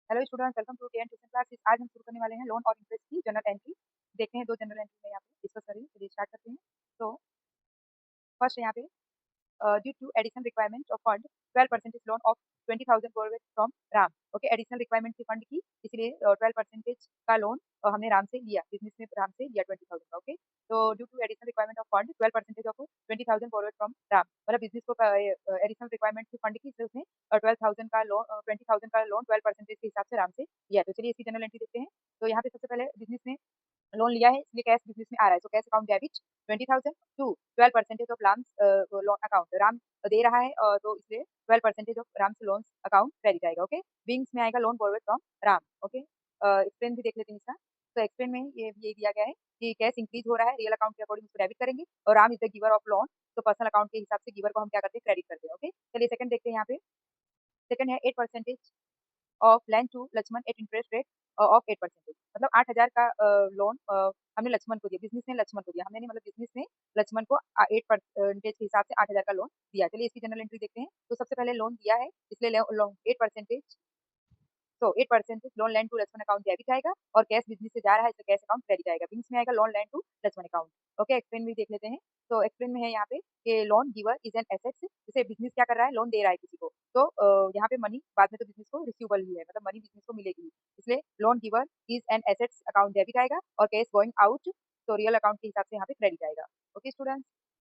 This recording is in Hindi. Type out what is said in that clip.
Hello student, welcome to KN tuition classes. आज हम शुरू करने वाले हैं लोन और इंटरेस्ट की जनरल एंट्री। देखते हैं दो जनरल एंट्री में यहाँ पे डिस्कस करेंगे। चलिए स्टार्ट करते हैं। तो फर्स्ट यहाँ पे due to additional requirement of fund 12% loan of 20,000 borrowed from Ram. Okay, additional requirement थी फंड की, इसलिए 12% का लोन हमने राम से लिया, बिजनेस में राम से लिया 20,000 का। ओके, तो due to additional requirement of fund 12% of 20,000 borrowed from Ram, मतलब बिजनेस को एडिशनल रिक्वायरमेंट थी फंड की, इसलिए उसने 12,000 का लोन 20,000 का लोन 12% के हिसाब से राम से लिया। तो चलिए इसकी जनरल एंट्री देखते हैं। तो यहाँ पे सबसे पहले बिजनेस ने लोन लिया है, इसलिए कैश बिजनेस में आ रहा है, तो cash account debit 20,000 to 12% of Ram loan account. Ram दे रहा है तो इसलिए 12% ऑफ राम से लोन अकाउंट क्रेडिट आएगा। ओके, विंग्स में आएगा loan borrowed from Ram. Okay, explain भी देख लेते हैं इसका। तो एक्सप्लेन में ये दिया गया है कि कैश इंक्रीज हो रहा है, रियल अकाउंट के अकॉर्डिंग उसको डेबिट करेंगे, और Ram is the giver of loan, तो पर्सनल अकाउंट के हिसाब से गिवर को हम क्या करते हैं, क्रेडिट करते हैं। ओके, चलिए सेकंड देखते हैं। यहाँ पे सेकंड है 8% of lend to Laxman at interest rate of 8%, मतलब 8,000 का लोन हमने लक्ष्मण को दिया, बिजनेस ने लक्ष्मण को दिया, हमने नहीं, मतलब बिजनेस ने लक्ष्मण को 8% के हिसाब से 8,000 का लोन दिया। चलिए इसकी जनरल एंट्री देखते हैं। तो सबसे पहले लोन दिया है, इसलिए लोन 8%, तो 8% loan lend to Laxman account debit आएगा, और कैश बिजनेस से जा रहा है तो कैश अकाउंट क्रेडिट आएगा। बिंग्स में आएगा loan lend to Laxman account. Okay, explain भी देख लेते हैं। तो एक्सप्लेन में है यहाँ पे कि loan giver is an assets, जैसे बिजनेस क्या कर रहा है, लोन दे रहा है किसी को, तो यहाँ पे मनी बाद में तो बिजनेस को रिसीवेबल ही है, मतलब मनी बिजनेस को मिलेगी ही। इसलिए loan giver is an assets account debit आएगा, और कैश गोइंग आउट तो रियल अकाउंट के हिसाब से यहाँ पे क्रेडिट आएगा। Okay student.